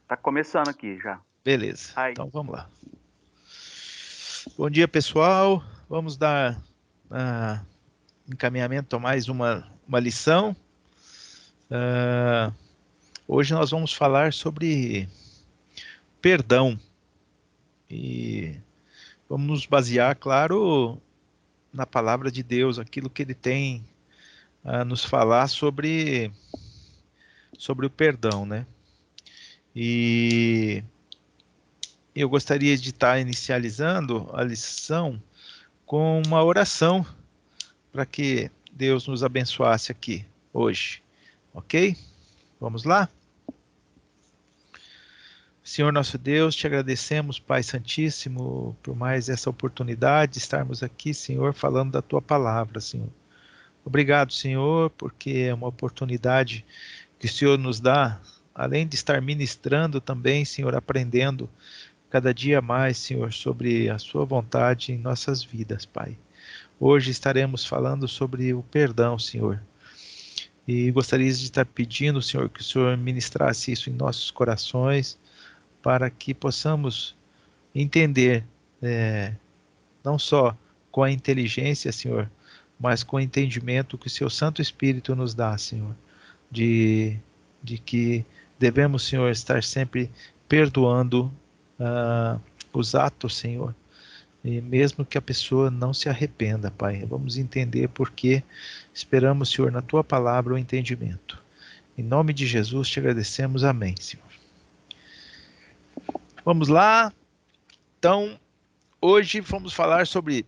Tá começando aqui já. Beleza, Aí, então vamos lá. Bom dia, pessoal. Vamos dar encaminhamento a mais uma lição. Hoje nós vamos falar sobre perdão e vamos nos basear, claro, na palavra de Deus, aquilo que Ele tem a nos falar sobre o perdão, né? E eu gostaria de estar inicializando a lição com uma oração para que Deus nos abençoasse aqui hoje, ok? Vamos lá? Senhor nosso Deus, te agradecemos, Pai Santíssimo, por mais essa oportunidade de estarmos aqui, Senhor, falando da tua palavra, Senhor. Obrigado, Senhor, porque é uma oportunidade que o Senhor nos dá, além de estar ministrando também, Senhor, aprendendo cada dia mais, Senhor, sobre a sua vontade em nossas vidas, Pai. Hoje estaremos falando sobre o perdão, Senhor. E gostaria de estar pedindo, Senhor, que o Senhor ministrasse isso em nossos corações, para que possamos entender, não só com a inteligência, Senhor, mas com o entendimento que o Seu Santo Espírito nos dá, Senhor, de, de que devemos, Senhor, estar sempre perdoando os atos, Senhor, e mesmo que a pessoa não se arrependa, Pai. Vamos entender porque esperamos, Senhor, na Tua palavra o entendimento. Em nome de Jesus te agradecemos. Amém, Senhor. Vamos lá. Então, hoje vamos falar sobre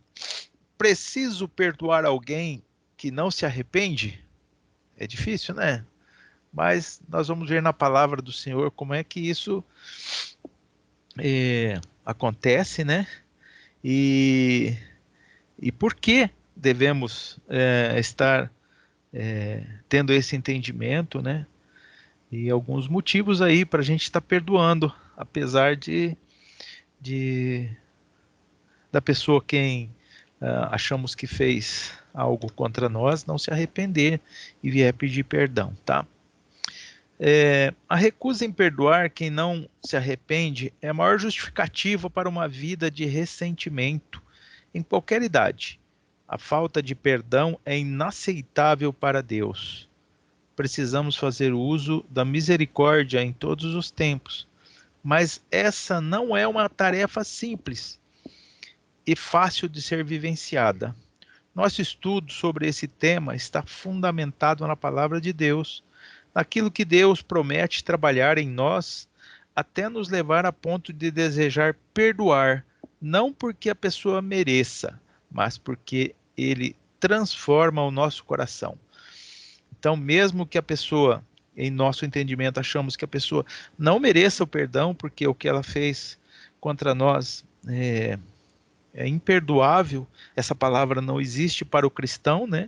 preciso perdoar alguém que não se arrepende? É difícil, né? Mas nós vamos ver na palavra do Senhor como é que isso acontece, né? E, e por que devemos estar tendo esse entendimento, né? E alguns motivos aí para a gente estar perdoando, apesar de da pessoa quem achamos que fez algo contra nós não se arrepender e vier pedir perdão, tá? A recusa em perdoar quem não se arrepende é a maior justificativa para uma vida de ressentimento em qualquer idade. A falta de perdão é inaceitável para Deus. Precisamos fazer uso da misericórdia em todos os tempos, mas essa não é uma tarefa simples e fácil de ser vivenciada. Nosso estudo sobre esse tema está fundamentado na palavra de Deus, naquilo que Deus promete trabalhar em nós, até nos levar a ponto de desejar perdoar, não porque a pessoa mereça, mas porque Ele transforma o nosso coração. Então, mesmo que a pessoa, em nosso entendimento, achamos que a pessoa não mereça o perdão, porque o que ela fez contra nós é imperdoável, essa palavra não existe para o cristão, né?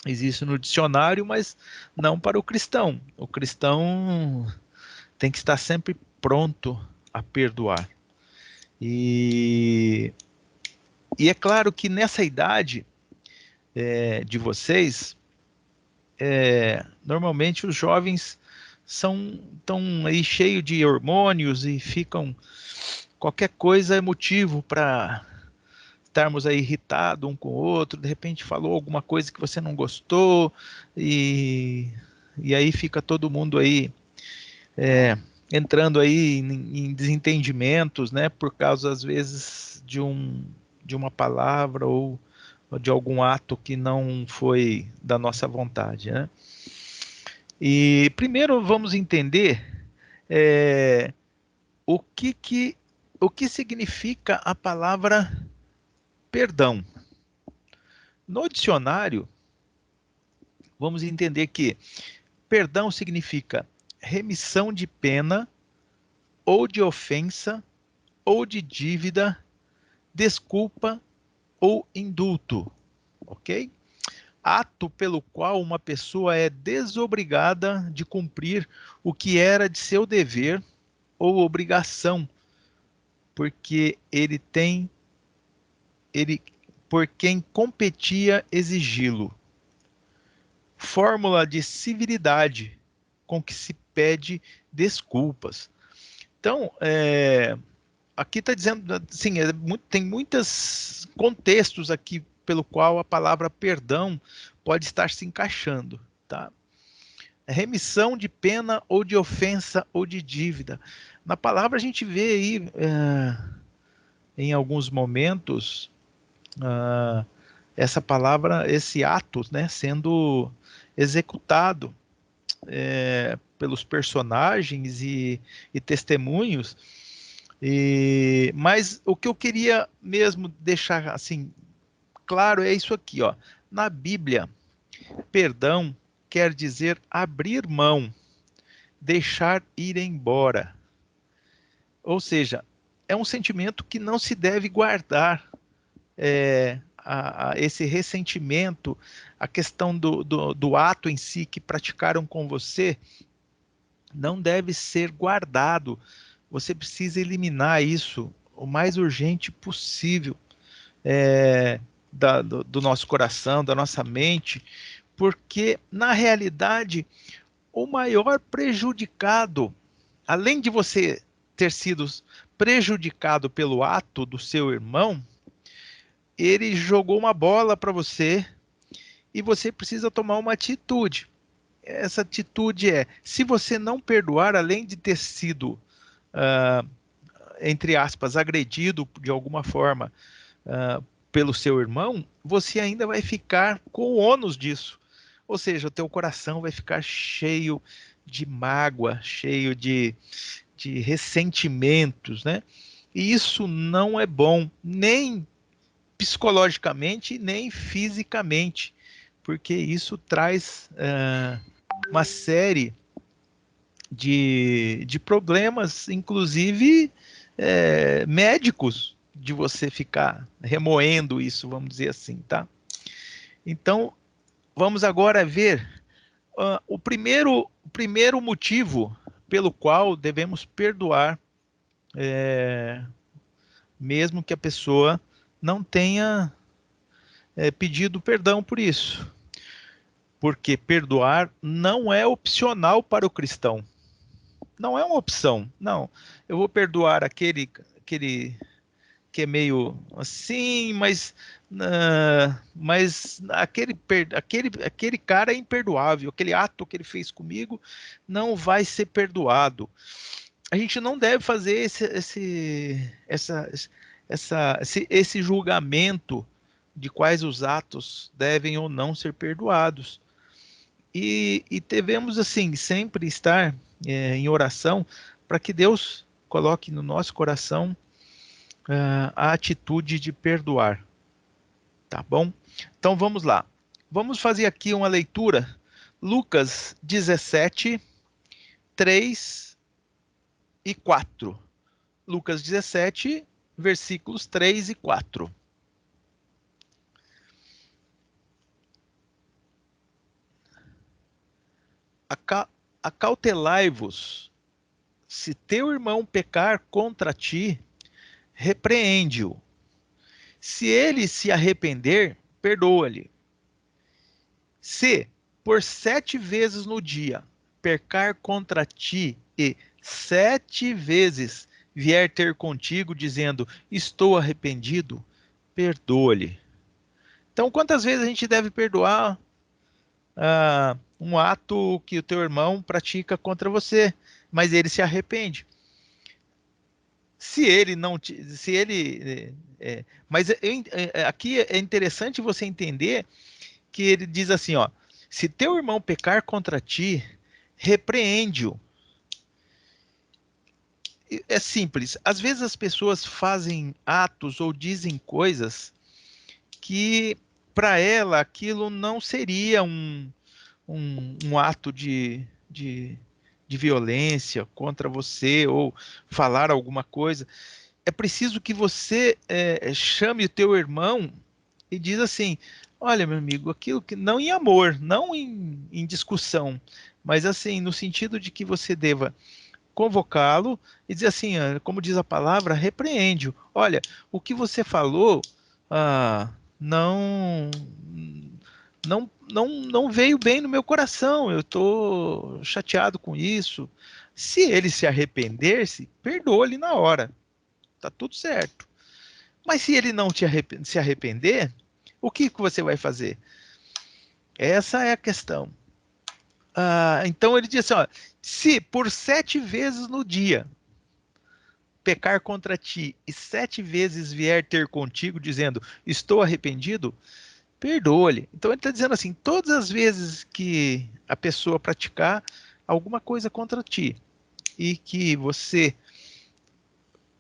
Existe no dicionário, mas não para o cristão. O cristão tem que estar sempre pronto a perdoar. E, e é claro que nessa idade de vocês, normalmente os jovens estão aí cheios de hormônios e ficam qualquer coisa é motivo para estarmos aí irritados um com o outro, de repente falou alguma coisa que você não gostou, e, e aí fica todo mundo aí entrando aí em desentendimentos, né, por causa às vezes de uma palavra ou de algum ato que não foi da nossa vontade, né? E primeiro vamos entender é, o o que significa a palavra perdão. No dicionário, vamos entender que perdão significa remissão de pena, ou de ofensa, ou de dívida, desculpa ou indulto, ok? Ato pelo qual uma pessoa é desobrigada de cumprir o que era de seu dever ou obrigação, porque ele, por quem competia exigi-lo. Fórmula de civilidade com que se pede desculpas. Então, aqui está dizendo, assim, tem muitos contextos aqui pelo qual a palavra perdão pode estar se encaixando, tá? Remissão de pena ou de ofensa ou de dívida. Na palavra a gente vê aí, em alguns momentos, essa palavra, esse ato, né, sendo executado pelos personagens e testemunhos. Mas o que eu queria mesmo deixar assim claro é isso aqui, ó. Na Bíblia, perdão quer dizer abrir mão, deixar ir embora. Ou seja, é um sentimento que não se deve guardar, esse ressentimento, a questão do ato em si que praticaram com você, não deve ser guardado. Você precisa eliminar isso o mais urgente possível, do nosso coração, da nossa mente, porque, na realidade, o maior prejudicado, além de você ter sido prejudicado pelo ato do seu irmão, ele jogou uma bola para você e você precisa tomar uma atitude. Essa atitude se você não perdoar, além de ter sido, entre aspas, agredido de alguma forma pelo seu irmão, você ainda vai ficar com o ônus disso. Ou seja, o teu coração vai ficar cheio de mágoa, cheio de ressentimentos, né? E isso não é bom, nem psicologicamente, nem fisicamente, porque isso traz uma série de problemas, inclusive médicos, de você ficar remoendo isso, vamos dizer assim, tá? Então, vamos agora ver o primeiro motivo pelo qual devemos perdoar, mesmo que a pessoa não tenha pedido perdão por isso. Porque perdoar não é opcional para o cristão. Não é uma opção. Não, eu vou perdoar aquele que é meio assim, mas aquele cara é imperdoável. Aquele ato que ele fez comigo não vai ser perdoado. A gente não deve fazer esse julgamento de quais os atos devem ou não ser perdoados. E devemos, assim, sempre estar em oração para que Deus coloque no nosso coração a atitude de perdoar. Tá bom? Então vamos lá. Vamos fazer aqui uma leitura. Lucas 17, 3 e 4. Lucas 17, versículos 3 e 4. Acautelai-vos, se teu irmão pecar contra ti, repreende-o. Se ele se arrepender, perdoa-lhe. Se por 7 vezes no dia pecar contra ti e 7 vezes vier ter contigo dizendo, estou arrependido, perdoa-lhe. Então, quantas vezes a gente deve perdoar um ato que o teu irmão pratica contra você, mas ele se arrepende? Se ele não, se ele, mas aqui é interessante você entender que ele diz assim, ó, se teu irmão pecar contra ti, repreende-o. É simples. Às vezes as pessoas fazem atos ou dizem coisas que para ela aquilo não seria um ato de violência contra você ou falar alguma coisa. É preciso que você chame o teu irmão e diz assim, olha, meu amigo, aquilo que não em amor, não em discussão, mas assim, no sentido de que você deva convocá-lo e dizer assim, como diz a palavra, repreende-o. Olha, o que você falou, não não veio bem no meu coração, eu estou chateado com isso. Se ele se arrepender-se, perdoa-lhe na hora, tá tudo certo. Mas se ele não se arrepender, o que você vai fazer? Essa é a questão. Então ele diz assim, ó, se por 7 vezes no dia pecar contra ti e 7 vezes vier ter contigo dizendo, estou arrependido, perdoa-lhe. Então ele está dizendo assim, todas as vezes que a pessoa praticar alguma coisa contra ti e que você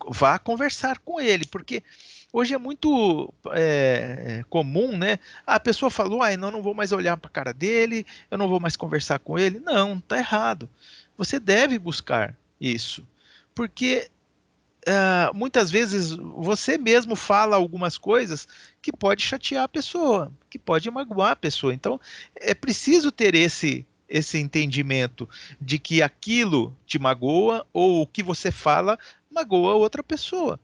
vá conversar com ele, porque hoje é muito comum, né? A pessoa falou, não vou mais olhar para a cara dele, eu não vou mais conversar com ele. Não, tá errado. Você deve buscar isso, porque muitas vezes você mesmo fala algumas coisas que pode chatear a pessoa, que pode magoar a pessoa. Então, é preciso ter esse entendimento de que aquilo te magoa ou o que você fala magoa outra pessoa.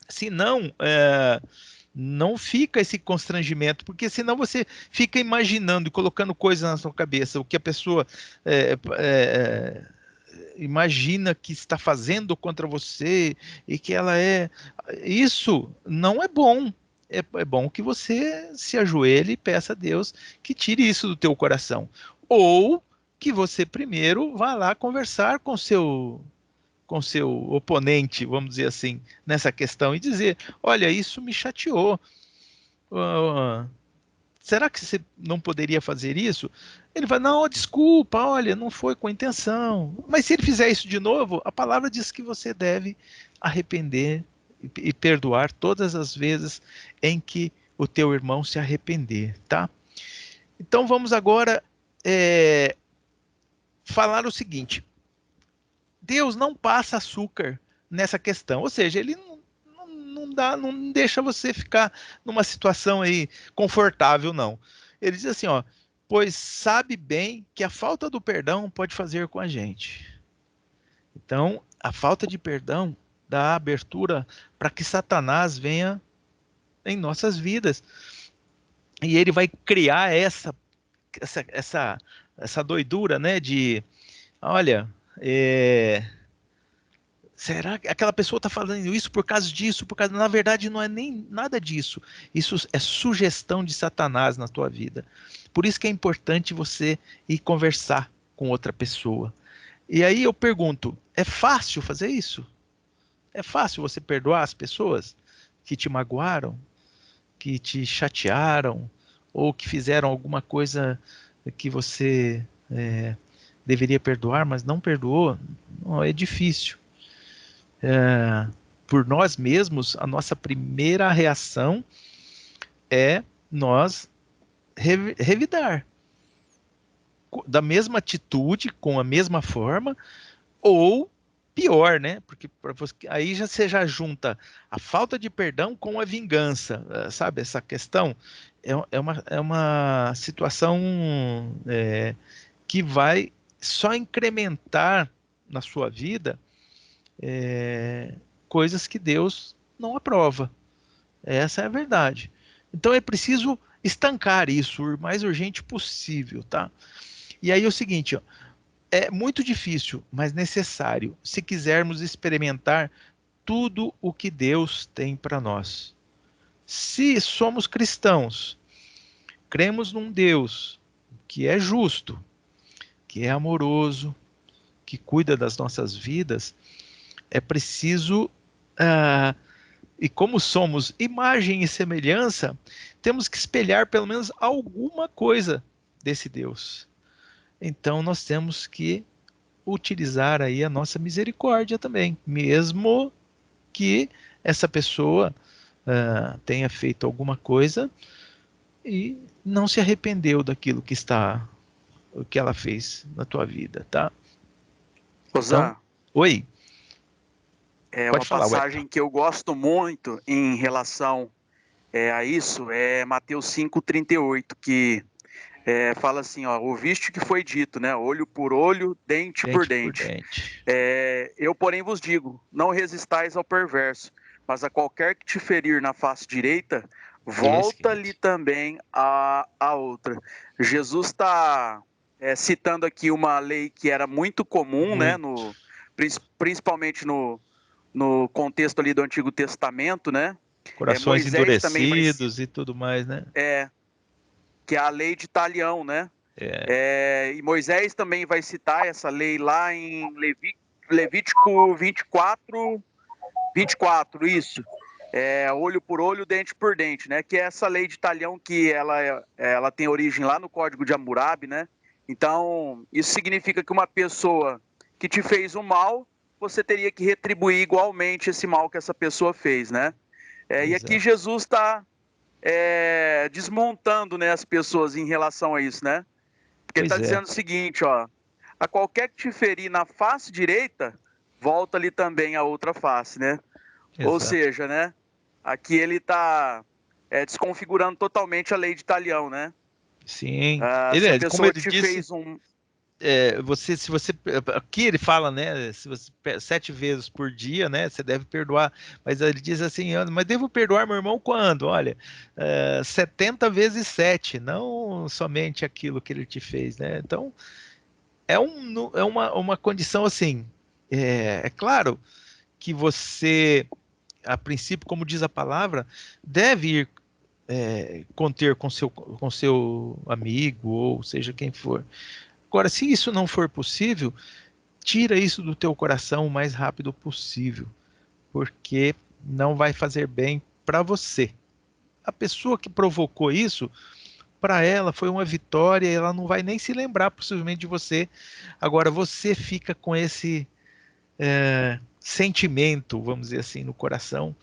Senão, não fica esse constrangimento, porque senão você fica imaginando e colocando coisas na sua cabeça, o que a pessoa imagina que está fazendo contra você e que ela é. Isso não é bom. É bom que você se ajoelhe e peça a Deus que tire isso do teu coração. Ou que você primeiro vá lá conversar com seu oponente, vamos dizer assim, nessa questão e dizer: olha, isso me chateou. Uh, será que você não poderia fazer isso? Ele vai, não, desculpa, olha, não foi com intenção. Mas se ele fizer isso de novo, a palavra diz que você deve arrepender e perdoar todas as vezes em que o teu irmão se arrepender, tá? Então vamos agora falar o seguinte: Deus não passa açúcar nessa questão, ou seja, ele não deixa você ficar numa situação aí confortável, não. Ele diz assim, ó, pois sabe bem que a falta do perdão pode fazer com a gente. Então, a falta de perdão dá abertura para que Satanás venha em nossas vidas. E ele vai criar essa doidura, né, de, olha, será que aquela pessoa está falando isso por causa disso? Por causa... Na verdade, não é nem nada disso. Isso é sugestão de Satanás na tua vida. Por isso que é importante você ir conversar com outra pessoa. E aí eu pergunto, é fácil fazer isso? É fácil você perdoar as pessoas que te magoaram, que te chatearam, ou que fizeram alguma coisa que você deveria perdoar, mas não perdoou? Não, é difícil. Por nós mesmos, a nossa primeira reação é nós revidar da mesma atitude, com a mesma forma, ou pior, né? Porque aí você já junta a falta de perdão com a vingança, sabe? Essa questão é uma situação que vai só incrementar na sua vida coisas que Deus não aprova. Essa é a verdade. Então é preciso estancar isso o mais urgente possível, tá? E aí é o seguinte, ó, é muito difícil, mas necessário, se quisermos experimentar tudo o que Deus tem para nós. Se somos cristãos, cremos num Deus que é justo, que é amoroso, que cuida das nossas vidas, é preciso e como somos imagem e semelhança, temos que espelhar pelo menos alguma coisa desse Deus. Então nós temos que utilizar aí a nossa misericórdia também, mesmo que essa pessoa tenha feito alguma coisa e não se arrependeu daquilo o que ela fez na tua vida, tá? Então, Zé, oi, é pode uma falar, Wellington. passagem que eu gosto muito em relação a isso, é Mateus 5,38, que fala assim, ó, ouviste o que foi dito, né? Olho por olho, dente por Dente por dente. dente. Eu, porém, vos digo, não resistais ao perverso, mas a qualquer que te ferir na face direita, volta-lhe também a outra. Jesus está citando aqui uma lei que era muito comum, né, principalmente no contexto ali do Antigo Testamento, né? Corações Moisés também vai endurecidos e tudo mais, né? que é a lei de Talião, né? E Moisés também vai citar essa lei lá em Levítico 24, isso. Olho por olho, dente por dente, né? Que é essa lei de Talião que ela tem origem lá no Código de Hammurabi, né? Então, isso significa que uma pessoa que te fez um mal, você teria que retribuir igualmente esse mal que essa pessoa fez, né? E aqui Jesus está desmontando, né, as pessoas em relação a isso, né? Porque ele está dizendo o seguinte, ó, a qualquer que te ferir na face direita, volta-lhe também a outra face, né? Ou seja, né? Aqui ele está desconfigurando totalmente a lei de Talião, né? Sim. Se a Como pessoa ele te disse, fez um... se você, aqui ele fala, né, se você 7 vezes por dia, né, você deve perdoar, mas ele diz assim, mas devo perdoar meu irmão quando? Olha, 70 vezes 7, não somente aquilo que ele te fez, né? Então, é uma condição assim, claro que você, a princípio, como diz a palavra, deve ir conter com seu amigo, ou seja quem for. Agora, se isso não for possível, tira isso do teu coração o mais rápido possível, porque não vai fazer bem para você. A pessoa que provocou isso, para ela foi uma vitória, ela não vai nem se lembrar possivelmente de você. Agora, você fica com esse sentimento, vamos dizer assim, no coração,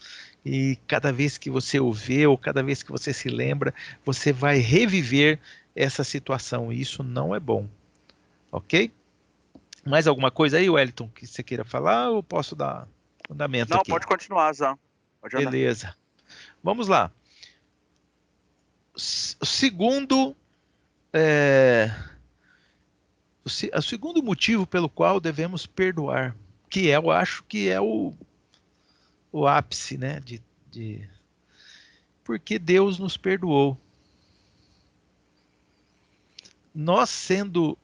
e cada vez que você o vê, ou cada vez que você se lembra, você vai reviver essa situação, e isso não é bom, ok? Mais alguma coisa aí, Wellington, que você queira falar, ou posso dar andamento Não, aqui? pode continuar, Zé. Pode andar. Beleza. Vamos lá. O segundo, o segundo motivo pelo qual devemos perdoar, que eu acho que é o ápice, né, porque Deus nos perdoou. Nós sendo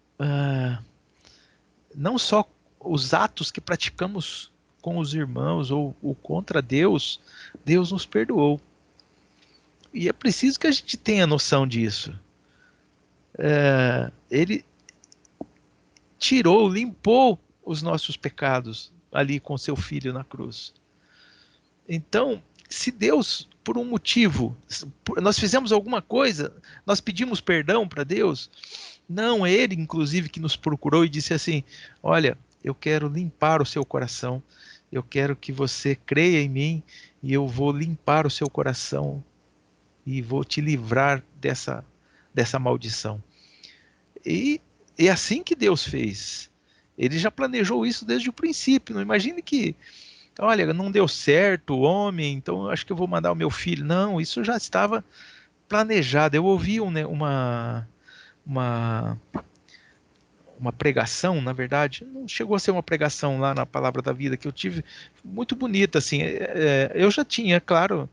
não só os atos que praticamos com os irmãos ou contra Deus, Deus nos perdoou. E é preciso que a gente tenha noção disso. Ele tirou, limpou os nossos pecados ali com seu filho na cruz. Então, se Deus, por um motivo, nós fizemos alguma coisa, nós pedimos perdão para Deus, não, ele inclusive que nos procurou e disse assim, olha, eu quero limpar o seu coração, eu quero que você creia em mim e eu vou limpar o seu coração e vou te livrar dessa maldição. E é assim que Deus fez. Ele já planejou isso desde o princípio. Não imagine que, olha, não deu certo o homem, então eu acho que eu vou mandar o meu filho. Não, isso já estava planejado. Eu ouvi uma, uma pregação, na verdade, não chegou a ser uma pregação lá na Palavra da Vida que eu tive, muito bonita, assim. Eu já tinha, claro,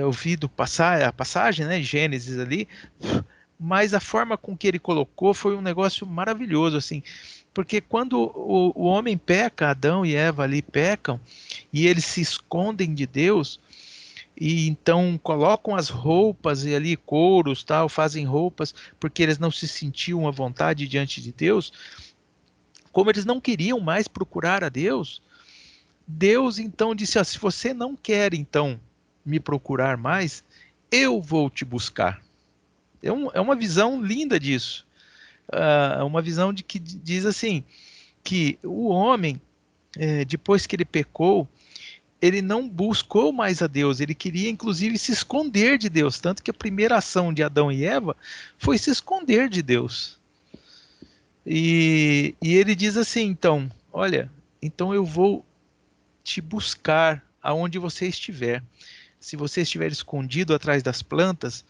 ouvido a passagem, né, Gênesis ali, mas a forma com que ele colocou foi um negócio maravilhoso, assim, porque quando o homem peca, Adão e Eva ali pecam, e eles se escondem de Deus, e então colocam as roupas e ali couros, tal, fazem roupas, porque eles não se sentiam à vontade diante de Deus, como eles não queriam mais procurar a Deus, Deus então disse, se você não quer então me procurar mais, eu vou te buscar. É uma visão linda disso. Uma visão que diz assim, que o homem, depois que ele pecou, ele não buscou mais a Deus, ele queria inclusive se esconder de Deus, tanto que a primeira ação de Adão e Eva foi se esconder de Deus. E ele diz assim, então, olha, então eu vou te buscar aonde você estiver. Se você estiver escondido atrás das plantas,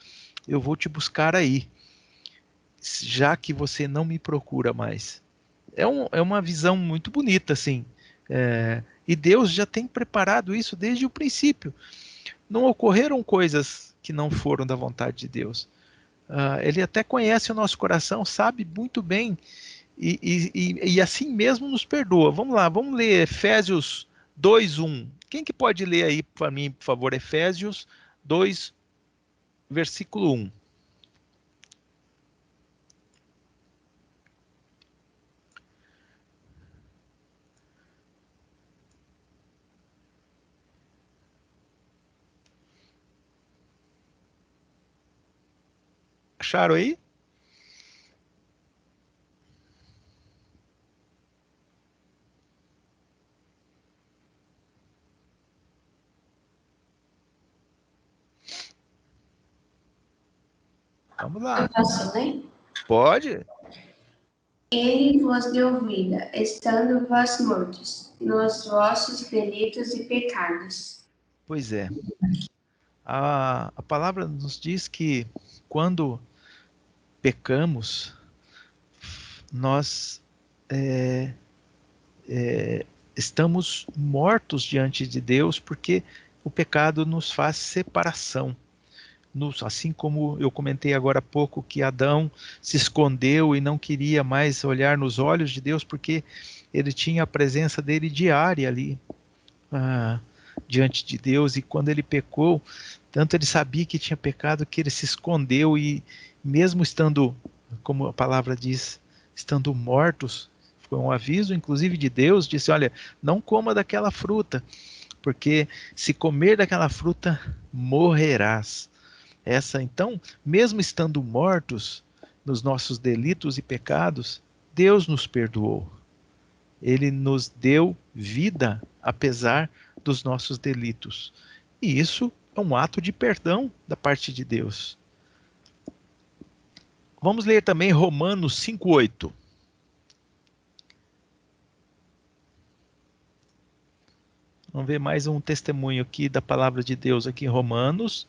eu vou te buscar aí, já que você não me procura mais. É uma visão muito bonita, assim. E Deus já tem preparado isso desde o princípio. não ocorreram coisas que não foram da vontade de Deus. Ele até conhece o nosso coração, sabe muito bem, e assim mesmo nos perdoa. Vamos lá, vamos ler Efésios 2:1. Quem que pode ler aí para mim, por favor, Efésios 2, versículo 1. Acharam aí? Vamos lá. Eu posso ler? Pode? Ele vos deu vida, estando vós mortos, nos vossos delitos e pecados. Pois é. A palavra nos diz que quando pecamos, nós estamos mortos diante de Deus, porque o pecado nos faz separação. Assim como eu comentei agora há pouco que Adão se escondeu e não queria mais olhar nos olhos de Deus, porque ele tinha a presença dele diária ali, diante de Deus, e quando ele pecou, tanto ele sabia que tinha pecado que ele se escondeu, e mesmo estando, como a palavra diz, estando mortos, foi um aviso inclusive de Deus, disse, olha, não coma daquela fruta, porque se comer daquela fruta, morrerás. Então, mesmo estando mortos nos nossos delitos e pecados, Deus nos perdoou. Ele nos deu vida, apesar dos nossos delitos. E isso é um ato de perdão da parte de Deus. Vamos ler também Romanos 5:8. Vamos ver mais um testemunho aqui da palavra de Deus aqui em Romanos,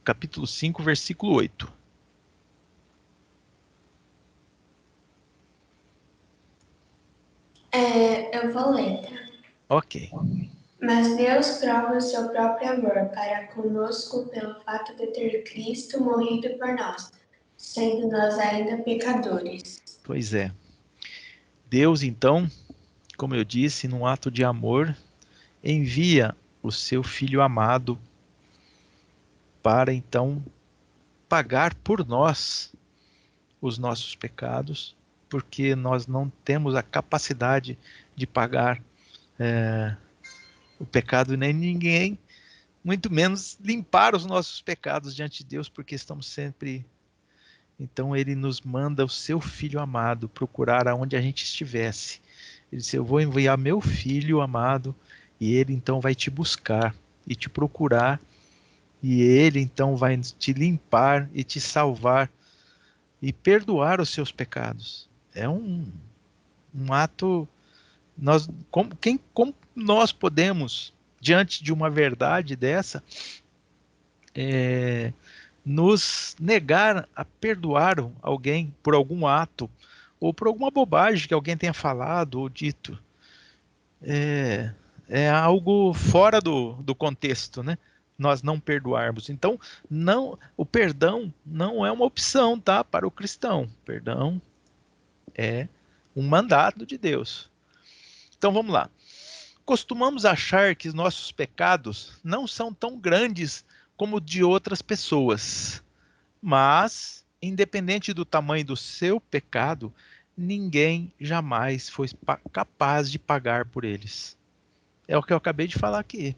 capítulo 5, versículo 8. Eu vou ler, tá? Ok. Mas Deus prova o seu próprio amor para conosco pelo fato de ter Cristo morrido por nós, sendo nós ainda pecadores. Pois é. Deus, então, como eu disse, num ato de amor, envia o seu Filho amado para, então, pagar por nós os nossos pecados, porque nós não temos a capacidade de pagar o pecado nem ninguém, muito menos limpar os nossos pecados diante de Deus, porque estamos sempre... Então ele nos manda o seu Filho amado procurar aonde a gente estivesse. Ele disse, eu vou enviar meu Filho amado e ele então vai te buscar e te procurar, e ele então vai te limpar e te salvar e perdoar os seus pecados. É um ato... Como nós podemos, diante de uma verdade dessa, nos negar a perdoar alguém por algum ato ou por alguma bobagem que alguém tenha falado ou dito? É algo fora do contexto, né? Nós não perdoarmos. Então, o perdão não é uma opção, tá? Para o cristão. Perdão é um mandato de Deus. Então, vamos lá. Costumamos achar que nossos pecados não são tão grandes como de outras pessoas. Mas, independente do tamanho do seu pecado, ninguém jamais foi capaz de pagar por eles. É o que eu acabei de falar aqui.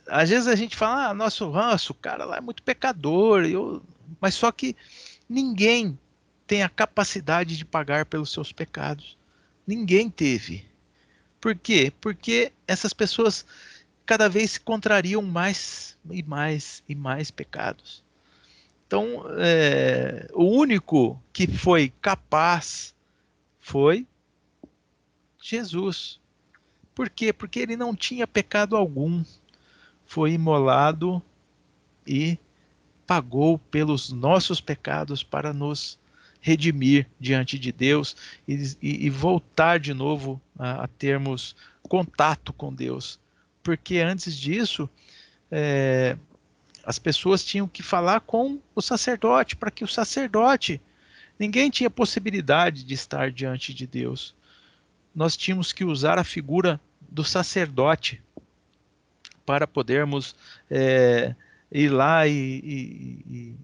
Às vezes a gente fala, nosso, o cara lá é muito pecador, mas só que ninguém tem a capacidade de pagar pelos seus pecados. Ninguém teve. Por quê? Porque essas pessoas cada vez se contrariam mais e mais e mais pecados. Então, o único que foi capaz foi Jesus. Por quê? Porque ele não tinha pecado algum. Foi imolado e pagou pelos nossos pecados para nos redimir diante de Deus e voltar de novo a termos contato com Deus. Porque antes disso, as pessoas tinham que falar com o sacerdote, para que o sacerdote, ninguém tinha possibilidade de estar diante de Deus. Nós tínhamos que usar a figura do sacerdote para podermos ir lá e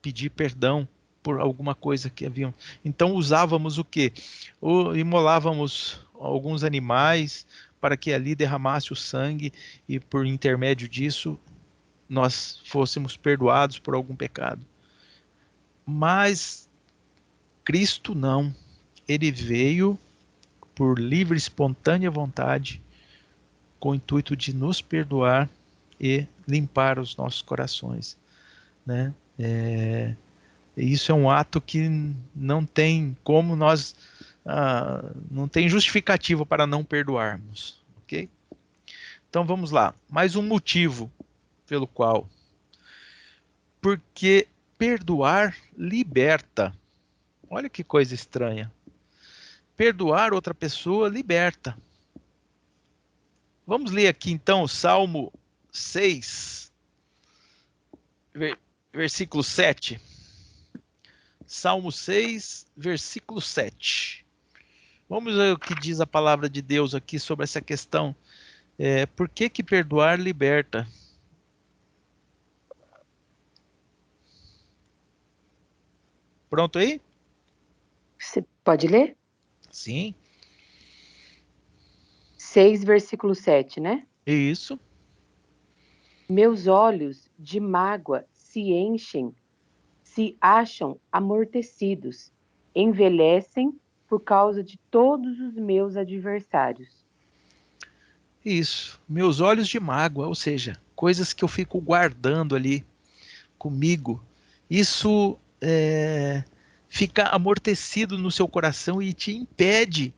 pedir perdão por alguma coisa que haviam. Então usávamos o quê? Imolávamos alguns animais para que ali derramasse o sangue e por intermédio disso nós fôssemos perdoados por algum pecado. Mas Cristo não. Ele veio por livre e espontânea vontade, com o intuito de nos perdoar e limpar os nossos corações, né? Isso é um ato que não tem como nós, não tem justificativa para não perdoarmos, ok? Então vamos lá, mais um motivo pelo qual, porque perdoar liberta. Olha que coisa estranha. Perdoar outra pessoa liberta. Vamos ler aqui então o Salmo 6, versículo 7. Salmo 6, versículo 7. Vamos ver o que diz a palavra de Deus aqui sobre essa questão. Por que perdoar liberta? Pronto aí? Você pode ler? Sim. 6, versículo 7, né? Isso. Meus olhos de mágoa se enchem, se acham amortecidos, envelhecem por causa de todos os meus adversários. Isso. Meus olhos de mágoa, ou seja, coisas que eu fico guardando ali comigo. Isso fica amortecido no seu coração e te impede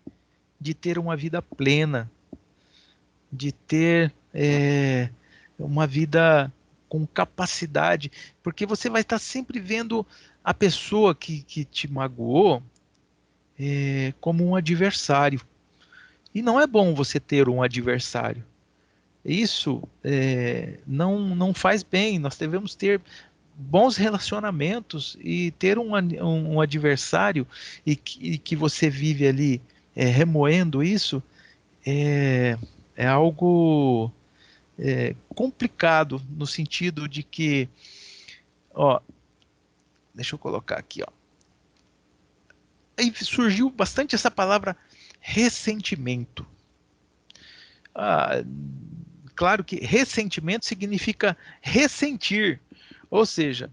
de ter uma vida plena, de ter uma vida com capacidade, porque você vai estar sempre vendo a pessoa que te magoou como um adversário. E não é bom você ter um adversário. Isso não faz bem. Nós devemos ter bons relacionamentos e ter um adversário e que você vive ali remoendo isso é algo complicado no sentido de que, ó, deixa eu colocar aqui, ó. Aí surgiu bastante essa palavra ressentimento. Claro que ressentimento significa ressentir, ou seja,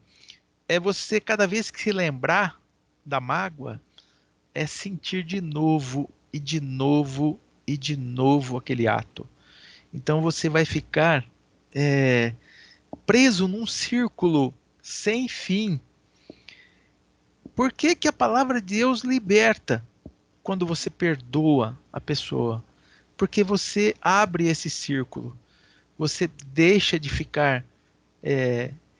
é você cada vez que se lembrar da mágoa, é sentir de novo e de novo e de novo aquele ato. Então você vai ficar preso num círculo sem fim. Por que a palavra de Deus liberta quando você perdoa a pessoa? Porque você abre esse círculo. Você deixa de ficar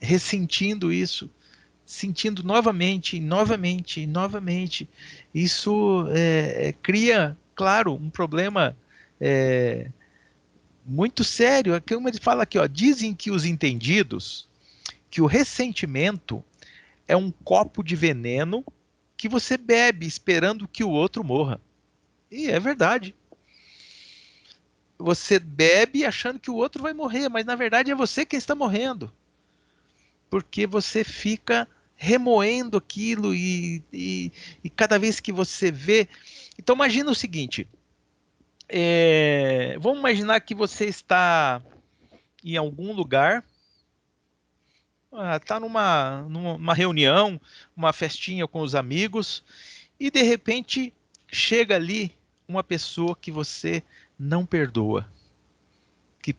ressentindo isso, sentindo novamente, novamente, novamente. Isso cria, claro, um problema muito sério. É como ele fala aqui, ó, dizem que os entendidos, que o ressentimento é um copo de veneno que você bebe esperando que o outro morra. E é verdade. Você bebe achando que o outro vai morrer, mas na verdade é você quem está morrendo. Porque você fica remoendo aquilo e cada vez que você vê... Então imagina o seguinte, vamos imaginar que você está em algum lugar, está numa reunião, uma festinha com os amigos, e de repente chega ali uma pessoa que você não perdoa, que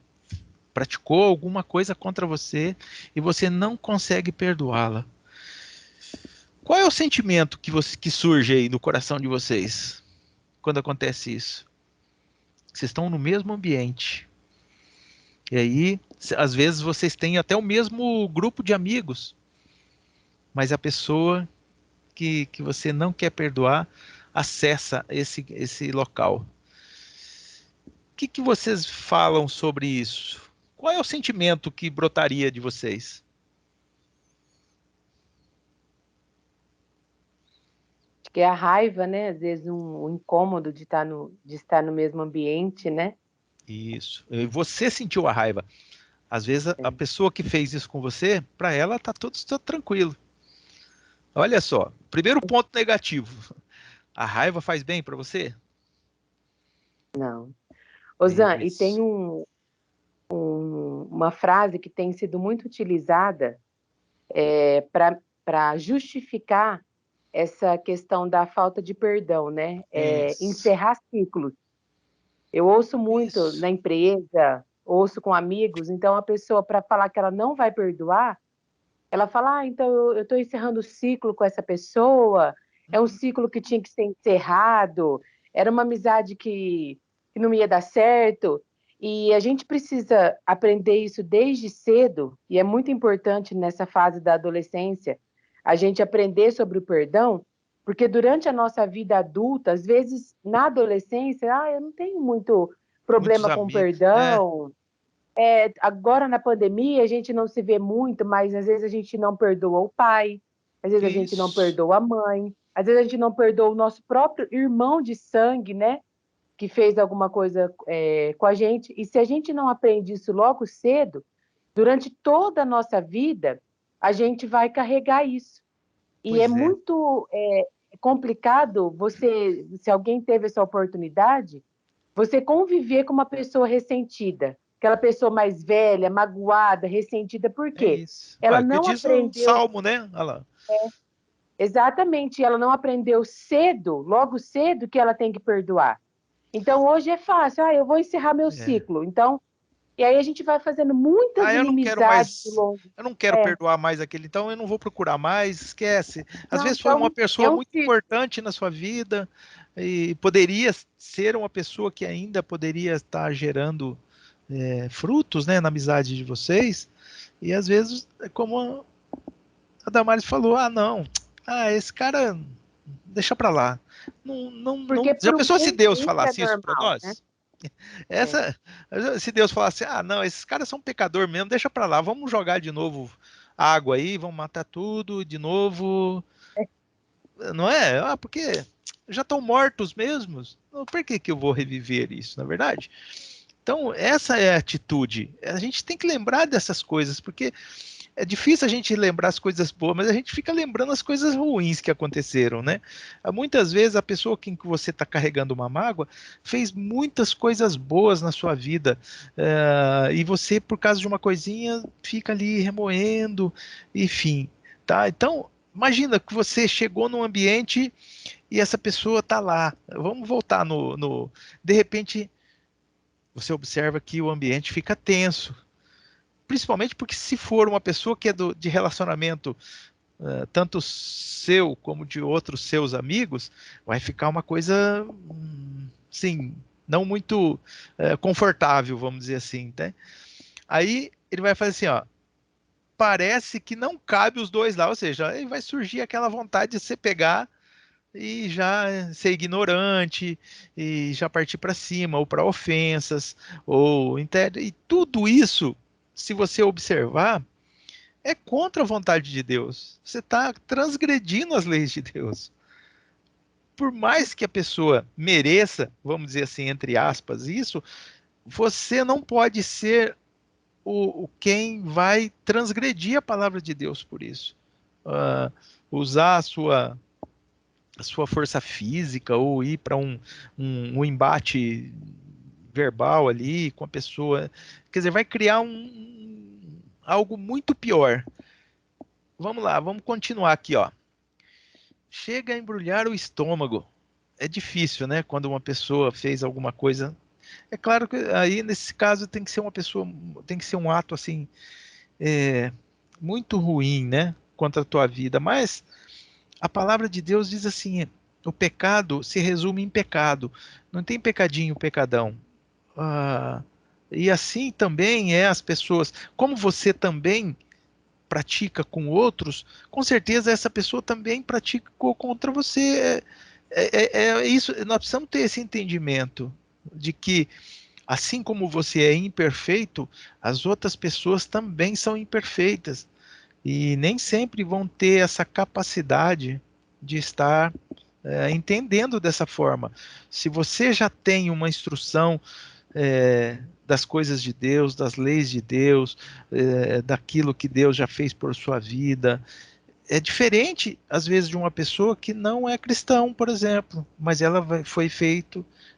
praticou alguma coisa contra você e você não consegue perdoá-la. Qual é o sentimento que surge aí no coração de vocês quando acontece isso? Vocês estão no mesmo ambiente. E aí, às vezes, vocês têm até o mesmo grupo de amigos, mas a pessoa que você não quer perdoar, acessa esse local. O que vocês falam sobre isso? Qual é o sentimento que brotaria de vocês? Acho que é a raiva, né? Às vezes um incômodo de estar no mesmo ambiente, né? Isso. E você sentiu a raiva. Às vezes a É. pessoa que fez isso com você, para ela tá tudo tranquilo. Olha só, primeiro ponto negativo. A raiva faz bem para você? Não. Ozan, e tem Isso. uma frase que tem sido muito utilizada para justificar essa questão da falta de perdão, né? Isso. Encerrar ciclos. Eu ouço muito Isso. na empresa, ouço com amigos, então a pessoa, para falar que ela não vai perdoar, ela fala, então eu estou encerrando o ciclo com essa pessoa, é um ciclo que tinha que ser encerrado, era uma amizade que não ia dar certo, e a gente precisa aprender isso desde cedo, e é muito importante nessa fase da adolescência, a gente aprender sobre o perdão, porque durante a nossa vida adulta, às vezes na adolescência, eu não tenho muito Muitos problema com amigos. É, perdão, agora na pandemia a gente não se vê muito, mas às vezes a gente não perdoa o pai, às vezes a gente não isso. perdoa a mãe, às vezes a gente não perdoa o nosso próprio irmão de sangue, né? Que fez alguma coisa com a gente. E se a gente não aprende isso logo cedo, durante toda a nossa vida, a gente vai carregar isso. E é Pois é. muito complicado você, se alguém teve essa oportunidade, você conviver com uma pessoa ressentida, aquela pessoa mais velha, magoada, ressentida, por É quê? isso. Ela Olha, o que não diz o aprendeu Salmo, né? Olha lá. exatamente, ela não aprendeu cedo, logo cedo, que ela tem que perdoar. Então hoje é fácil, eu vou encerrar meu É. ciclo. Então, e aí a gente vai fazendo muitas Eu não quero inimizades ao mais, longo. eu não quero perdoar mais aquele, então eu não vou procurar mais, esquece. Às Não, vezes foi uma então é pessoa um muito ciclo. importante na sua vida e poderia ser uma pessoa que ainda poderia estar gerando frutos, né, na amizade de vocês. E às vezes, como a Damares falou, não, esse cara deixa pra lá. Não, não, não. Porque Já para o pensou se mundo Deus isso é falasse isso pra normal, né? nós? É. Essa, se Deus falasse, não, esses caras são pecador mesmo, deixa pra lá, vamos jogar de novo água aí, vamos matar tudo de novo, não é? Porque já estão mortos mesmos, por que que eu vou reviver isso, na verdade? Então, essa é a atitude. A gente tem que lembrar dessas coisas, porque é difícil a gente lembrar as coisas boas, mas a gente fica lembrando as coisas ruins que aconteceram, né? Muitas vezes a pessoa com que você está carregando uma mágoa fez muitas coisas boas na sua vida, e você, por causa de uma coisinha, fica ali remoendo, enfim, tá? Então, imagina que você chegou num ambiente e essa pessoa está lá. Vamos voltar de repente, você observa que o ambiente fica tenso, principalmente porque se for uma pessoa que é de relacionamento tanto seu como de outros seus amigos, vai ficar uma coisa, sim, não muito confortável, vamos dizer assim, né? Aí ele vai fazer assim, ó, parece que não cabe os dois lá, ou seja, aí vai surgir aquela vontade de você pegar e já ser ignorante e já partir para cima ou para ofensas e tudo isso, se você observar, é contra a vontade de Deus. Você está transgredindo as leis de Deus. Por mais que a pessoa mereça, vamos dizer assim, entre aspas, isso, você não pode ser o quem vai transgredir a palavra de Deus por isso. Uh, usar a sua força física ou ir para um embate verbal ali com a pessoa. Quer dizer, vai criar algo muito pior. Vamos lá, vamos continuar aqui, ó. Chega a embrulhar o estômago. É difícil, né? Quando uma pessoa fez alguma coisa. É claro que aí, nesse caso, tem que ser uma pessoa, tem que ser um ato assim, é, muito ruim, né? Contra a tua vida. Mas a palavra de Deus diz assim: o pecado se resume em pecado. Não tem pecadinho, pecadão. Ah, e assim também é as pessoas. Como você também pratica com outros, com certeza essa pessoa também praticou contra você. É isso, nós precisamos ter esse entendimento de que, assim como você é imperfeito, as outras pessoas também são imperfeitas e nem sempre vão ter essa capacidade de estar entendendo dessa forma. Se você já tem uma instrução das coisas de Deus, das leis de Deus, daquilo que Deus já fez por sua vida, é diferente, às vezes, de uma pessoa que não é cristão, por exemplo, mas ela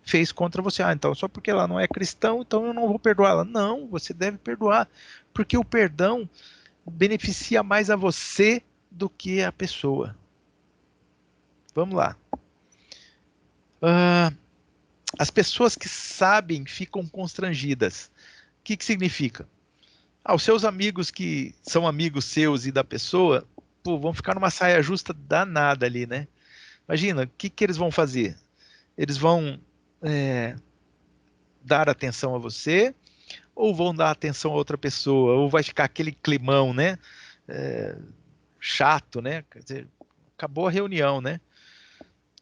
fez contra você. Ah, então só porque ela não é cristão, então eu não vou perdoá-la. Não, você deve perdoar, porque o perdão beneficia mais a você do que a pessoa. Vamos lá. As pessoas que sabem ficam constrangidas. O que significa? Os seus amigos que são amigos seus e da pessoa, pô, vão ficar numa saia justa danada ali, né? Imagina, o que eles vão fazer? Eles vão dar atenção a você, ou vão dar atenção a outra pessoa, ou vai ficar aquele climão, né? Chato, né? Quer dizer, acabou a reunião, né?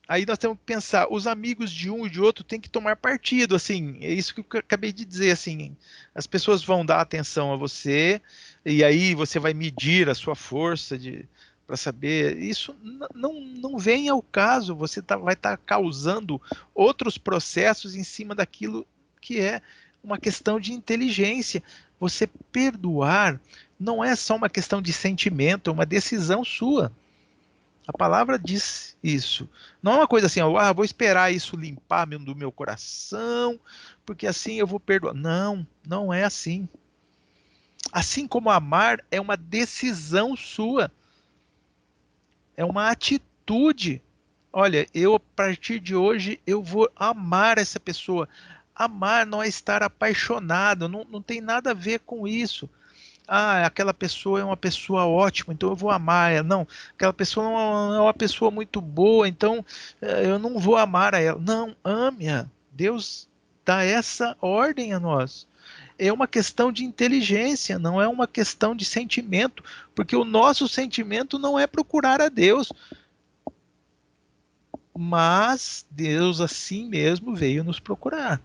Aí nós temos que pensar, os amigos de um e de outro têm que tomar partido, assim, é isso que eu acabei de dizer, assim, as pessoas vão dar atenção a você, e aí você vai medir a sua força para saber, isso não vem ao caso, você vai estar causando outros processos em cima daquilo que é uma questão de inteligência. Você perdoar não é só uma questão de sentimento, é uma decisão sua. A palavra diz isso. Não é uma coisa assim, vou esperar isso limpar do meu coração, porque assim eu vou perdoar. Não, não é assim. Assim como amar é uma decisão sua. É uma atitude. Olha, eu a partir de hoje eu vou amar essa pessoa. Amar não é estar apaixonado, não tem nada a ver com isso. Aquela pessoa é uma pessoa ótima, então eu vou amar ela. Não, aquela pessoa não é uma pessoa muito boa, então eu não vou amar a ela. Não, ame-a. Deus dá essa ordem a nós. É uma questão de inteligência, não é uma questão de sentimento, porque o nosso sentimento não é procurar a Deus, mas Deus assim mesmo veio nos procurar.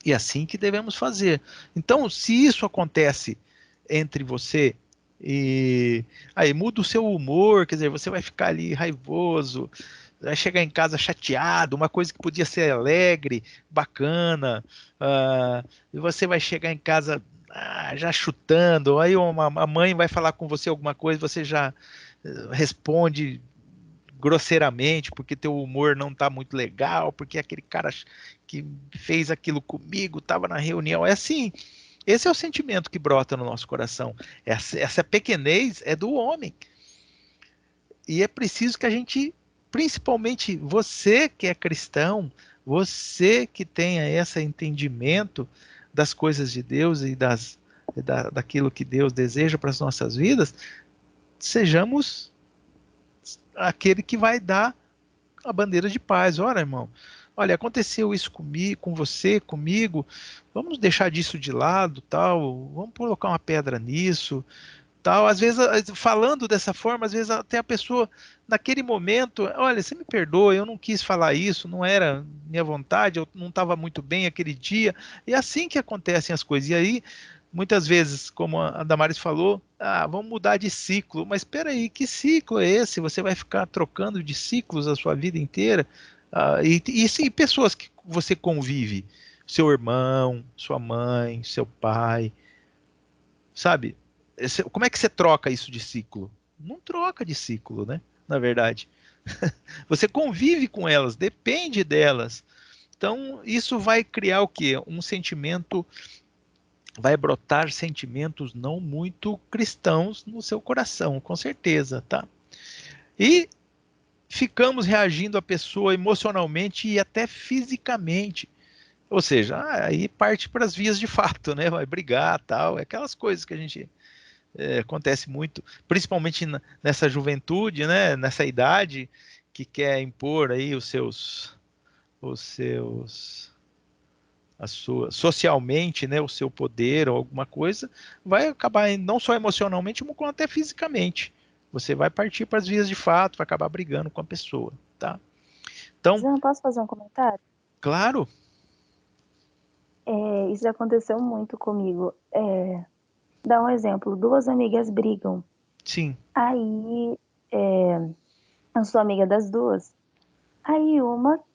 E é assim que devemos fazer. Então, se isso acontece entre você e aí muda o seu humor, quer dizer, você vai ficar ali raivoso, vai chegar em casa chateado, uma coisa que podia ser alegre, bacana, e você vai chegar em casa já chutando, aí a mãe vai falar com você alguma coisa, você já responde grosseiramente, porque teu humor não tá muito legal, porque aquele cara que fez aquilo comigo estava na reunião. É assim, esse é o sentimento que brota no nosso coração. Essa pequenez é do homem. E é preciso que a gente, principalmente você que é cristão, você que tenha esse entendimento das coisas de Deus e daquilo que Deus deseja para as nossas vidas, sejamos aquele que vai dar a bandeira de paz. Ora, irmão, olha, aconteceu isso comigo, com você, comigo, vamos deixar disso de lado, tal, vamos colocar uma pedra nisso, tal. Às vezes, falando dessa forma, às vezes até a pessoa, naquele momento, olha, você me perdoa, eu não quis falar isso, não era minha vontade, eu não estava muito bem aquele dia. É assim que acontecem as coisas. E aí, muitas vezes, como a Damaris falou, vamos mudar de ciclo. Mas espera aí, que ciclo é esse? Você vai ficar trocando de ciclos a sua vida inteira? E pessoas que você convive, seu irmão, sua mãe, seu pai, sabe? Como é que você troca isso de ciclo? Não troca de ciclo, né? Na verdade. Você convive com elas, depende delas. Então, isso vai criar o quê? Um sentimento, vai brotar sentimentos não muito cristãos no seu coração, com certeza, tá? E ficamos reagindo à pessoa emocionalmente e até fisicamente. Ou seja, aí parte para as vias de fato, né? Vai brigar, tal, aquelas coisas que a gente acontece muito, principalmente nessa juventude, né? Nessa idade que quer impor aí os seus socialmente, né, o seu poder ou alguma coisa, vai acabar não só emocionalmente, como até fisicamente. Você vai partir para as vias de fato, vai acabar brigando com a pessoa, tá? Então, Zan, posso fazer um comentário? claro, Isso já aconteceu muito comigo. Dá um exemplo, duas amigas brigam. sim, Aí, eu sou amiga das duas. Aí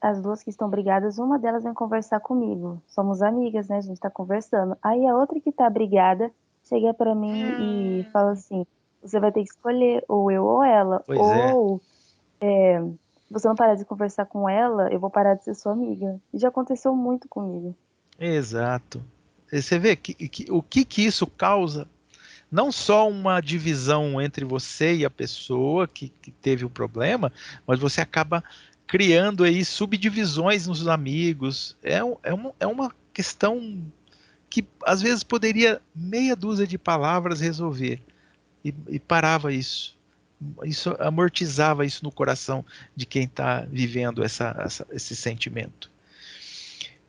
as duas que estão brigadas, uma delas vem conversar comigo. Somos amigas, né? A gente tá conversando. Aí a outra que tá brigada chega pra mim e fala assim: você vai ter que escolher ou eu ou ela. pois é, Ou você não parar de conversar com ela, eu vou parar de ser sua amiga. E já aconteceu muito comigo. exato. E você vê o que isso causa? Não só uma divisão entre você e a pessoa que teve o problema, mas você acaba criando aí subdivisões nos amigos. É uma questão que às vezes poderia meia dúzia de palavras resolver e parava isso. Isso amortizava isso no coração de quem está vivendo esse sentimento.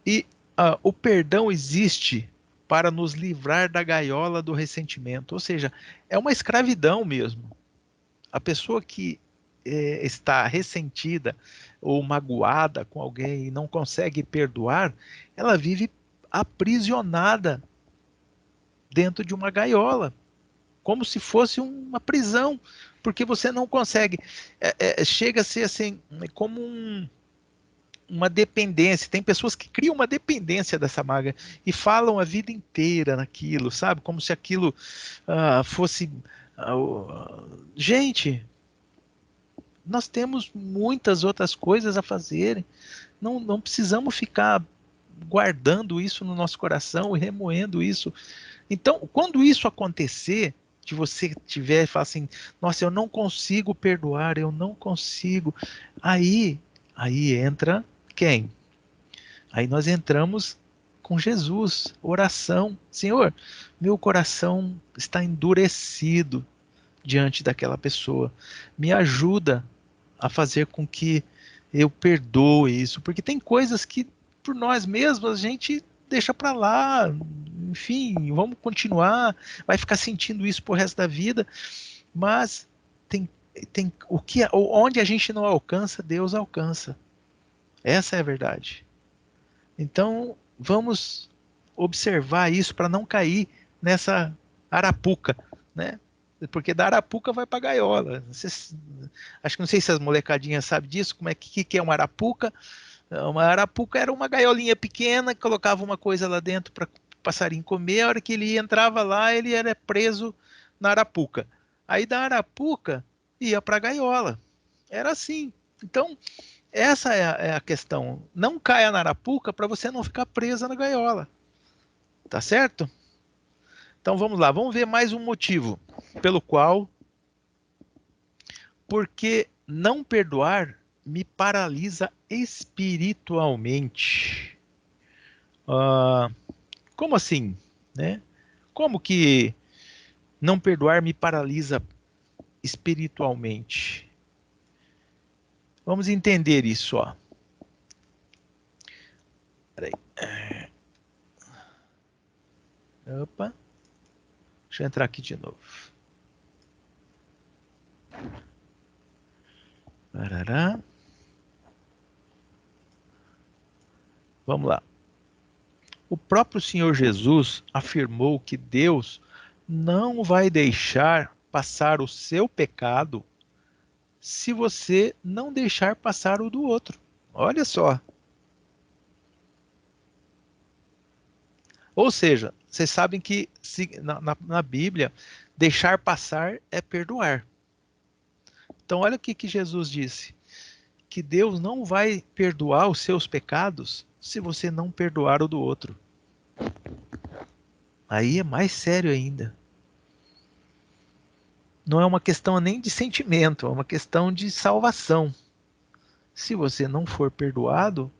E o perdão existe para nos livrar da gaiola do ressentimento, ou seja, é uma escravidão mesmo. A pessoa que está ressentida ou magoada com alguém e não consegue perdoar, ela vive aprisionada dentro de uma gaiola, como se fosse uma prisão, porque você não consegue. Chega a ser assim, como uma dependência. Tem pessoas que criam uma dependência dessa mágoa e falam a vida inteira naquilo, sabe? Como se aquilo fosse. Gente, nós temos muitas outras coisas a fazer. Não precisamos ficar guardando isso no nosso coração e remoendo isso. Então, quando isso acontecer, de você tiver e falar assim, nossa, eu não consigo perdoar, eu não consigo. Aí entra quem? Aí nós entramos com Jesus, oração. Senhor, meu coração está endurecido diante daquela pessoa. Me ajuda a fazer com que eu perdoe isso, porque tem coisas que por nós mesmos a gente deixa para lá, enfim, vamos continuar, vai ficar sentindo isso pro resto da vida, mas tem onde a gente não alcança, Deus alcança. Essa é a verdade. Então, vamos observar isso para não cair nessa arapuca, né? Porque da arapuca vai para gaiola. Acho que não sei se as molecadinhas sabem disso, como que é uma arapuca. Uma arapuca era uma gaiolinha pequena, que colocava uma coisa lá dentro para o passarinho comer, a hora que ele entrava lá, ele era preso na arapuca. Aí da arapuca ia para a gaiola. Era assim. Então, essa é a questão. Não caia na arapuca para você não ficar presa na gaiola. Tá certo? Então vamos lá, vamos ver mais um motivo pelo qual, porque não perdoar me paralisa espiritualmente. Como assim, né? Como que não perdoar me paralisa espiritualmente? Vamos entender isso, ó. Peraí. Opa. Deixa eu entrar aqui de novo. Parará. Vamos lá. O próprio Senhor Jesus afirmou que Deus não vai deixar passar o seu pecado se você não deixar passar o do outro. Olha só. Ou seja, vocês sabem que na Bíblia, deixar passar é perdoar. Então, olha o que Jesus disse: que Deus não vai perdoar os seus pecados se você não perdoar o do outro. Aí é mais sério ainda. Não é uma questão nem de sentimento, é uma questão de salvação. Se você não for perdoado,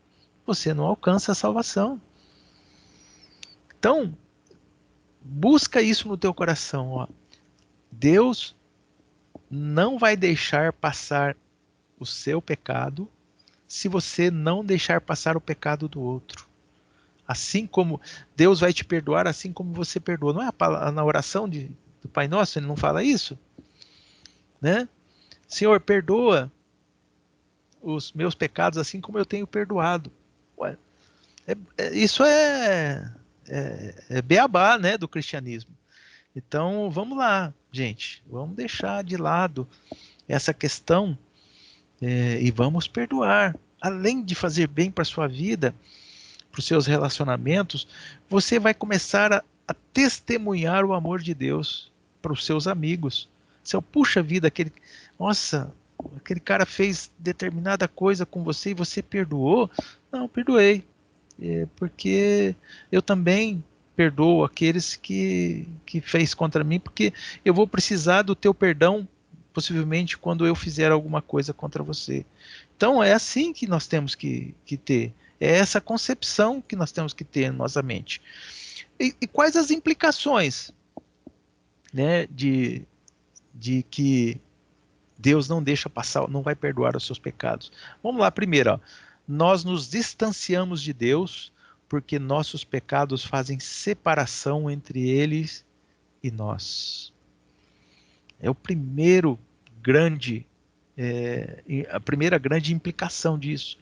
você não alcança a salvação. Então, busca isso no teu coração. Ó. Deus não vai deixar passar o seu pecado se você não deixar passar o pecado do outro. Assim como Deus vai te perdoar, assim como você perdoa. Não é na oração do Pai Nosso, ele não fala isso? Né? Senhor, perdoa os meus pecados assim como eu tenho perdoado. Ué, isso é beabá, né, do cristianismo. Então, vamos lá, gente. Vamos deixar de lado essa questão e vamos perdoar. Além de fazer bem para a sua vida, para os seus relacionamentos, você vai começar a testemunhar o amor de Deus para os seus amigos. Puxa vida, nossa, aquele cara fez determinada coisa com você e você perdoou? Não, perdoei. Porque eu também perdoo aqueles que fez contra mim, porque eu vou precisar do teu perdão, possivelmente, quando eu fizer alguma coisa contra você. Então, é assim que nós temos que ter. É essa concepção que nós temos que ter em nossa mente. E quais as implicações, né, de que Deus não deixa passar, não vai perdoar os seus pecados? Vamos lá, primeiro, ó. Nós nos distanciamos de Deus porque nossos pecados fazem separação entre eles e nós. É o primeiro grande, a primeira grande implicação disso.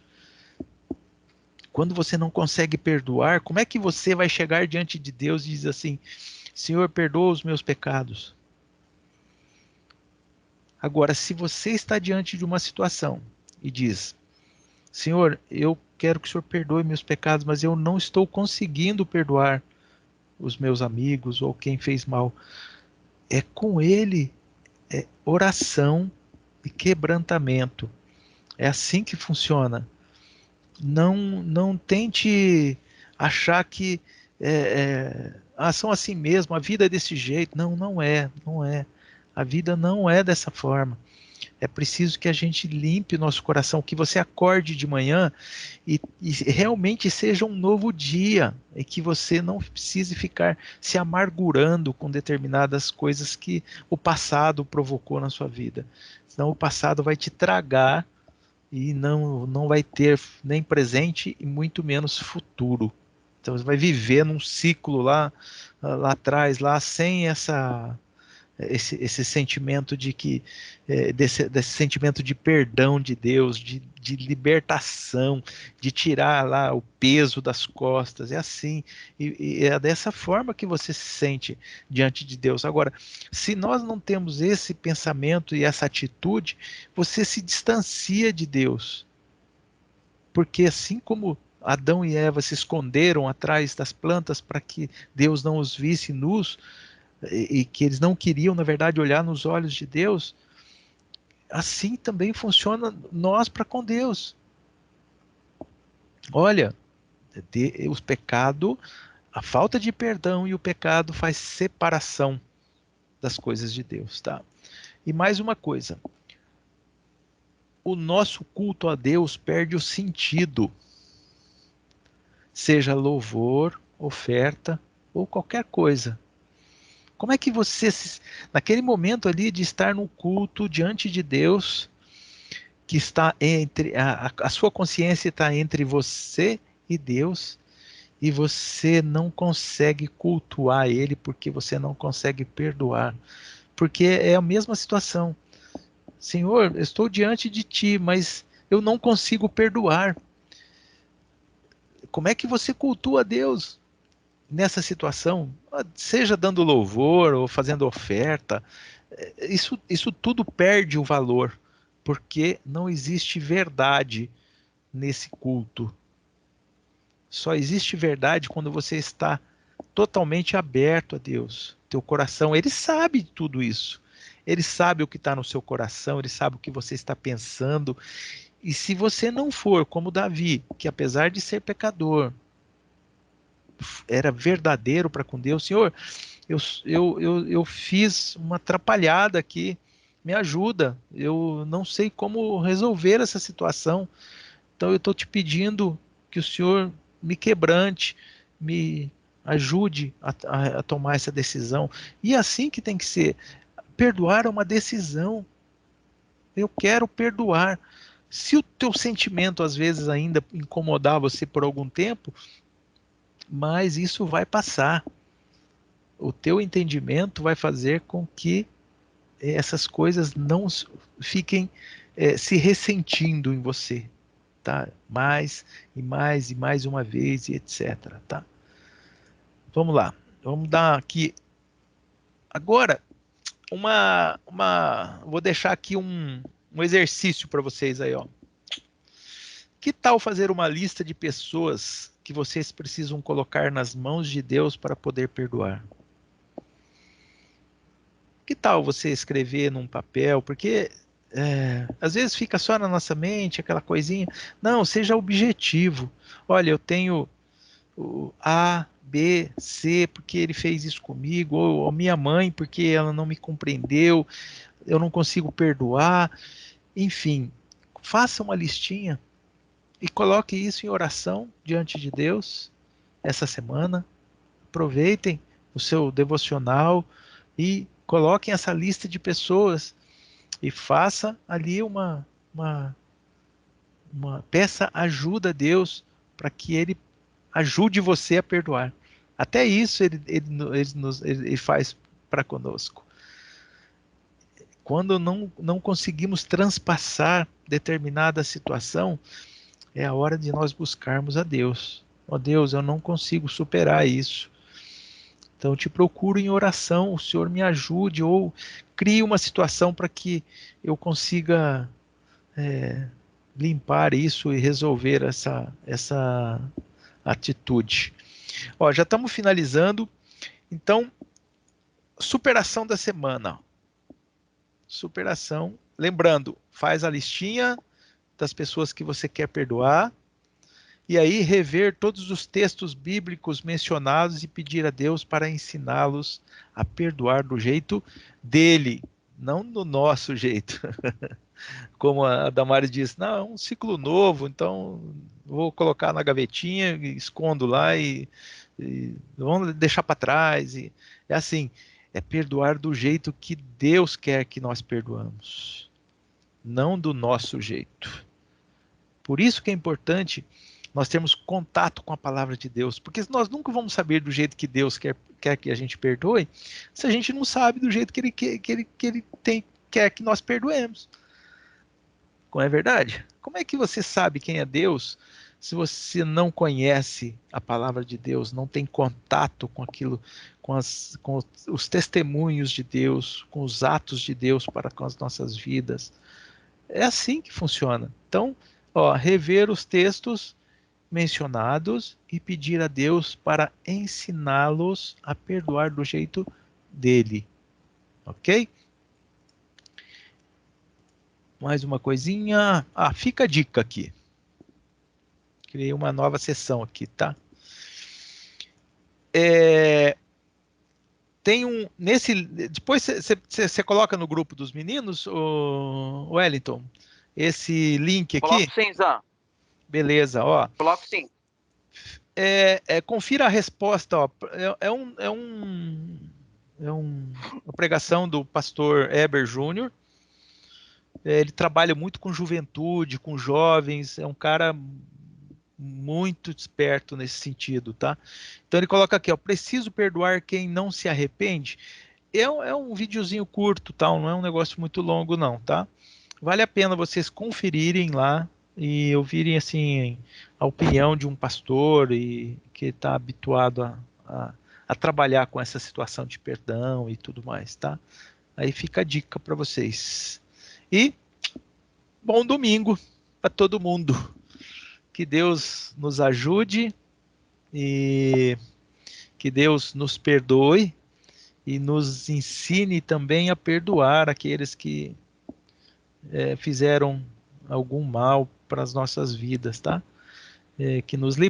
Quando você não consegue perdoar, como é que você vai chegar diante de Deus e dizer assim: Senhor, perdoa os meus pecados? Agora, se você está diante de uma situação e diz: Senhor, eu quero que o Senhor perdoe meus pecados, mas eu não estou conseguindo perdoar os meus amigos ou quem fez mal. É com ele, é oração e quebrantamento. É assim que funciona. Não tente achar que são assim mesmo, a vida é desse jeito. Não é. A vida não é dessa forma. É preciso que a gente limpe o nosso coração, que você acorde de manhã e realmente seja um novo dia, e que você não precise ficar se amargurando com determinadas coisas que o passado provocou na sua vida. Senão o passado vai te tragar e não vai ter nem presente e muito menos futuro. Então você vai viver num ciclo lá atrás, lá sem esse sentimento de que desse sentimento de perdão de Deus, de libertação, de tirar lá o peso das costas. É assim, e é dessa forma que você se sente diante de Deus. Agora, se nós não temos esse pensamento e essa atitude, você se distancia de Deus, porque assim como Adão e Eva se esconderam atrás das plantas para que Deus não os visse nus, e que eles não queriam, na verdade, olhar nos olhos de Deus, assim também funciona nós para com Deus. Olha, os pecados, a falta de perdão e o pecado faz separação das coisas de Deus, tá? E mais uma coisa, o nosso culto a Deus perde o sentido, seja louvor, oferta ou qualquer coisa. Como é que você, naquele momento ali de estar no culto diante de Deus, que está entre, a sua consciência está entre você e Deus, e você não consegue cultuar Ele porque você não consegue perdoar? Porque é a mesma situação. Senhor, eu estou diante de Ti, mas eu não consigo perdoar. Como é que você cultua Deus nessa situação? Seja dando louvor ou fazendo oferta, isso tudo perde o valor, porque não existe verdade nesse culto. Só existe verdade quando você está totalmente aberto a Deus. Teu coração, Ele sabe tudo isso. Ele sabe o que está no seu coração, Ele sabe o que você está pensando. E se você não for como Davi, que apesar de ser pecador, era verdadeiro para com Deus: Senhor, eu fiz uma atrapalhada aqui, me ajuda, eu não sei como resolver essa situação, então eu estou te pedindo que o Senhor me quebrante, me ajude a tomar essa decisão. E é assim que tem que ser. Perdoar é uma decisão. Eu quero perdoar. Se o teu sentimento às vezes ainda incomodar você por algum tempo, mas isso vai passar. O teu entendimento vai fazer com que essas coisas não fiquem se ressentindo em você, tá? Mais e mais e mais uma vez e etc, tá? Vamos lá, vamos dar aqui agora vou deixar aqui um exercício para vocês aí, ó. Que tal fazer uma lista de pessoas que vocês precisam colocar nas mãos de Deus para poder perdoar? Que tal você escrever num papel? Porque às vezes fica só na nossa mente aquela coisinha. Não, seja objetivo. Olha, eu tenho o A, B, C, porque ele fez isso comigo, ou minha mãe, porque ela não me compreendeu, eu não consigo perdoar. Enfim, faça uma listinha e coloque isso em oração diante de Deus essa semana. Aproveitem o seu devocional e coloquem essa lista de pessoas e faça ali peça ajuda a Deus para que Ele ajude você a perdoar. Até isso ele faz para conosco. Quando não conseguimos transpassar determinada situação, é a hora de nós buscarmos a Deus. Ó Deus, eu não consigo superar isso. Então eu te procuro em oração, o Senhor me ajude, ou crie uma situação para que eu consiga limpar isso e resolver essa atitude. Ó, já estamos finalizando. Então, superação da semana. Superação. Lembrando, faz a listinha das pessoas que você quer perdoar. E aí rever todos os textos bíblicos mencionados e pedir a Deus para ensiná-los a perdoar do jeito dele, não do nosso jeito. Como a Damares disse, não, é um ciclo novo, então vou colocar na gavetinha, escondo lá e vamos deixar para trás. E é assim, é perdoar do jeito que Deus quer que nós perdoamos, não do nosso jeito. Por isso que é importante nós termos contato com a palavra de Deus, porque nós nunca vamos saber do jeito que Deus quer que a gente perdoe, se a gente não sabe do jeito que Ele quer que nós perdoemos. Não é verdade? Como é que você sabe quem é Deus se você não conhece a palavra de Deus, não tem contato com aquilo, com os testemunhos de Deus, com os atos de Deus para com as nossas vidas? É assim que funciona. Então, rever os textos mencionados e pedir a Deus para ensiná-los a perdoar do jeito dele. Ok? Mais uma coisinha. Fica a dica aqui. Criei uma nova sessão aqui, tá? Tem depois você coloca no grupo dos meninos, o Wellington, esse link aqui. Coloco sim, Zan. Beleza, ó. Coloco sim. Confira a resposta, ó. Uma pregação do pastor Eber Júnior. Ele trabalha muito com juventude, com jovens, é um cara muito esperto nesse sentido, tá? Então ele coloca aqui, ó, preciso perdoar quem não se arrepende. É um videozinho curto, tá? Não é um negócio muito longo não, tá? Vale a pena vocês conferirem lá e ouvirem assim a opinião de um pastor e que está habituado a trabalhar com essa situação de perdão e tudo mais, tá? Aí fica a dica para vocês. E bom domingo para todo mundo. Que Deus nos ajude e que Deus nos perdoe e nos ensine também a perdoar aqueles que fizeram algum mal para as nossas vidas, tá? Que nos liberte.